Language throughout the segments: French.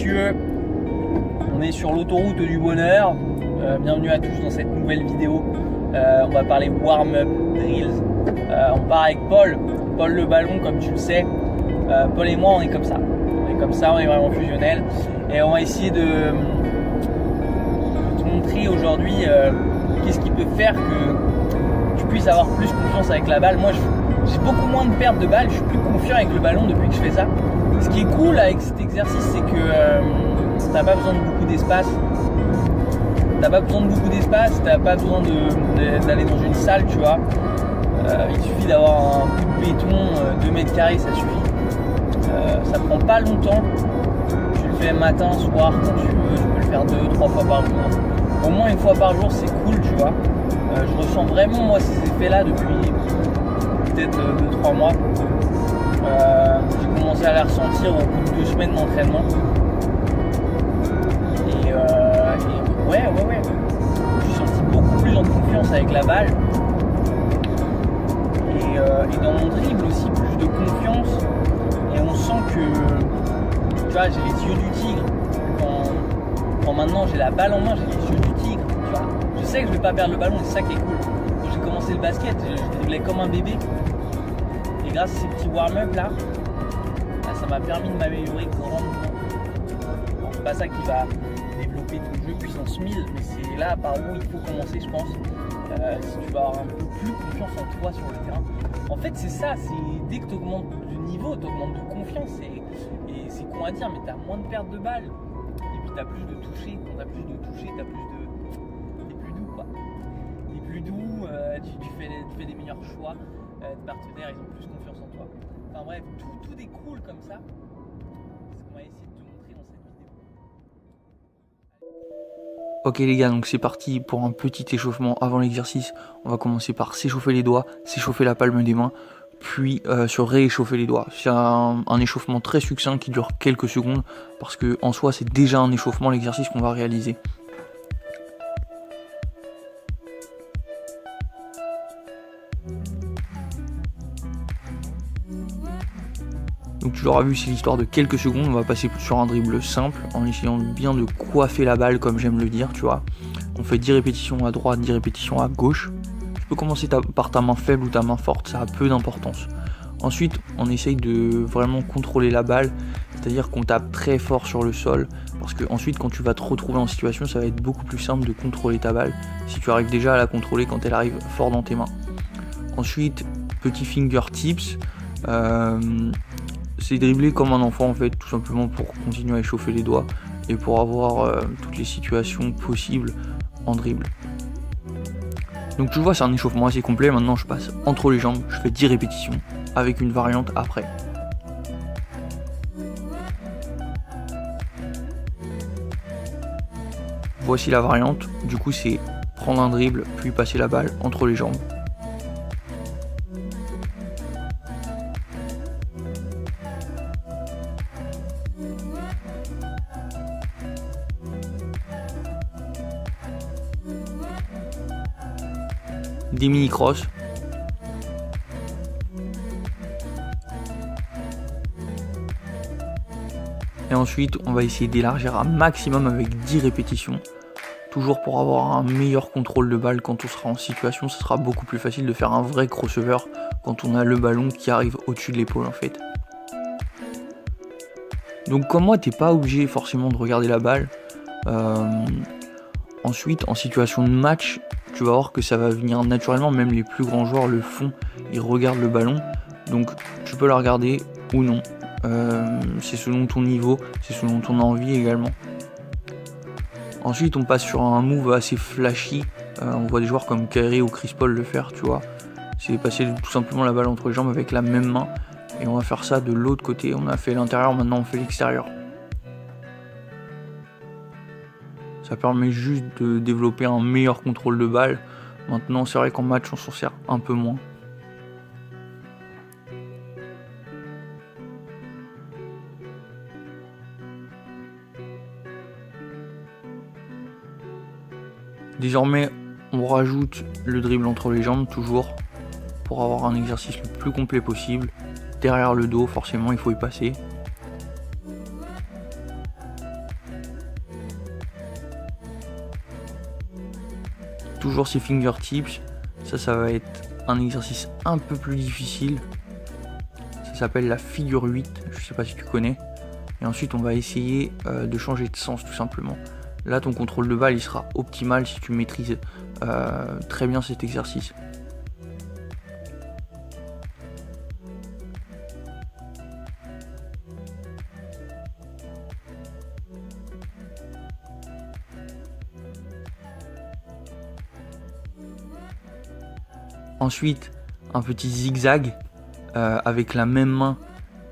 messieurs, on est sur l'autoroute du bonheur. Bienvenue à tous dans cette nouvelle vidéo. On va parler warm-up drills. On part avec Paul le ballon, comme tu le sais. Paul et moi, on est comme ça. On est vraiment fusionnels. Et on va essayer de te montrer aujourd'hui qu'est-ce qui peut faire que tu puisses avoir plus confiance avec la balle. Moi, j'ai beaucoup moins de pertes de balles. Je suis plus confiant avec le ballon depuis que je fais ça. Ce qui est cool avec cet exercice, c'est que t'as pas besoin de beaucoup d'espace. T'as pas besoin d'aller dans une salle, tu vois. Il suffit d'avoir un bout de béton, 2 mètres carrés, ça suffit. Ça prend pas longtemps. Tu le fais matin, soir, quand tu veux. Tu peux le faire 2-3 fois par jour. Au moins une fois par jour, c'est cool, tu vois. Je ressens vraiment, moi, ces effets-là depuis peut-être 2-3 mois. J'ai commencé à les ressentir au bout de 2 semaines d'entraînement. Et ouais. J'ai senti beaucoup plus en confiance avec la balle. Et dans mon dribble aussi, plus de confiance. Et on sent que, tu vois, j'ai les yeux du tigre. Quand maintenant j'ai la balle en main, j'ai les yeux du tigre. Tu vois. Je sais que je vais pas perdre le ballon, c'est ça qui est cool. Quand j'ai commencé le basket, je driblais comme un bébé. Et grâce à ces petits warm-up là, ça m'a permis de m'améliorer grandement. Bon, c'est pas ça qui va développer ton jeu puissance 1000, mais c'est là par où il faut commencer, je pense. Si tu vas avoir un peu plus confiance en toi sur le terrain. En fait, c'est ça, c'est dès que tu augmentes de niveau, tu augmentes de confiance. Et c'est con à dire, mais tu as moins de pertes de balles. Et puis tu as plus de toucher. Quand tu as plus de toucher, tu as plus de. T'es plus doux, quoi. T'es plus doux, tu fais des meilleurs choix. Tes partenaires, ils ont plus confiance en toi. Enfin bref, tout découle comme ça. C'est ce qu'on va essayer de te montrer dans cette vidéo. Ok les gars, donc c'est parti pour un petit échauffement avant l'exercice. On va commencer par s'échauffer les doigts, s'échauffer la palme des mains, puis se rééchauffer les doigts. C'est un échauffement très succinct qui dure quelques secondes, parce que en soi c'est déjà un échauffement l'exercice qu'on va réaliser. Donc tu l'auras vu, c'est l'histoire de quelques secondes. On va passer sur un dribble simple en essayant bien de coiffer la balle, comme j'aime le dire, tu vois. On fait 10 répétitions à droite, 10 répétitions à gauche. Tu peux commencer par ta main faible ou ta main forte, ça a peu d'importance. Ensuite, on essaye de vraiment contrôler la balle, c'est-à-dire qu'on tape très fort sur le sol, parce que ensuite quand tu vas te retrouver en situation, ça va être beaucoup plus simple de contrôler ta balle, si tu arrives déjà à la contrôler quand elle arrive fort dans tes mains. Ensuite, petit fingertips. C'est dribbler comme un enfant en fait, tout simplement pour continuer à échauffer les doigts et pour avoir toutes les situations possibles en dribble. Donc tu vois, c'est un échauffement assez complet. Maintenant je passe entre les jambes, je fais 10 répétitions avec une variante après. Voici la variante, du coup c'est prendre un dribble puis passer la balle entre les jambes. Des mini-crosses. Et ensuite, on va essayer d'élargir un maximum avec 10 répétitions. Toujours pour avoir un meilleur contrôle de balle quand on sera en situation. Ce sera beaucoup plus facile de faire un vrai crossover quand on a le ballon qui arrive au-dessus de l'épaule en fait. Donc comme moi, t'es pas obligé forcément de regarder la balle. Ensuite, en situation de match, tu vas voir que ça va venir naturellement, même les plus grands joueurs le font, ils regardent le ballon, donc tu peux la regarder ou non. C'est selon ton niveau, c'est selon ton envie également. Ensuite, on passe sur un move assez flashy, on voit des joueurs comme Kyrie ou Chris Paul le faire, tu vois. C'est passer tout simplement la balle entre les jambes avec la même main, et on va faire ça de l'autre côté. On a fait l'intérieur, maintenant on fait l'extérieur. Ça permet juste de développer un meilleur contrôle de balle. Maintenant, c'est vrai qu'en match, on s'en sert un peu moins. Désormais, on rajoute le dribble entre les jambes, toujours, pour avoir un exercice le plus complet possible. Derrière le dos, forcément, il faut y passer. toujours ces fingertips. Ça va être un exercice un peu plus difficile. Ça s'appelle la figure 8, je sais pas si tu connais. Et ensuite on va essayer de changer de sens tout simplement. Là ton contrôle de balle il sera optimal si tu maîtrises très bien cet exercice. Ensuite un petit zigzag avec la même main.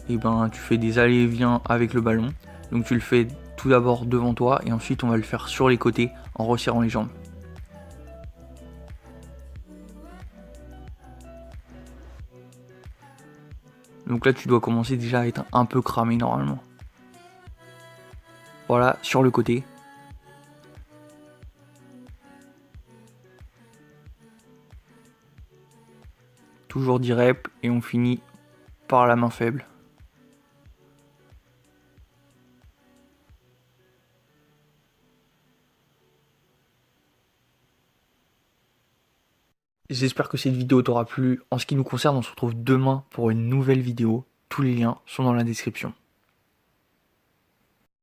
Et ben tu fais des allers et viens avec le ballon. Donc tu le fais tout d'abord devant toi et ensuite on va le faire sur les côtés en resserrant les jambes. Donc là tu dois commencer déjà à être un peu cramé normalement. Voilà, sur le côté. Toujours 10 reps et on finit par la main faible. J'espère que cette vidéo t'aura plu. En ce qui nous concerne, on se retrouve demain pour une nouvelle vidéo. Tous les liens sont dans la description.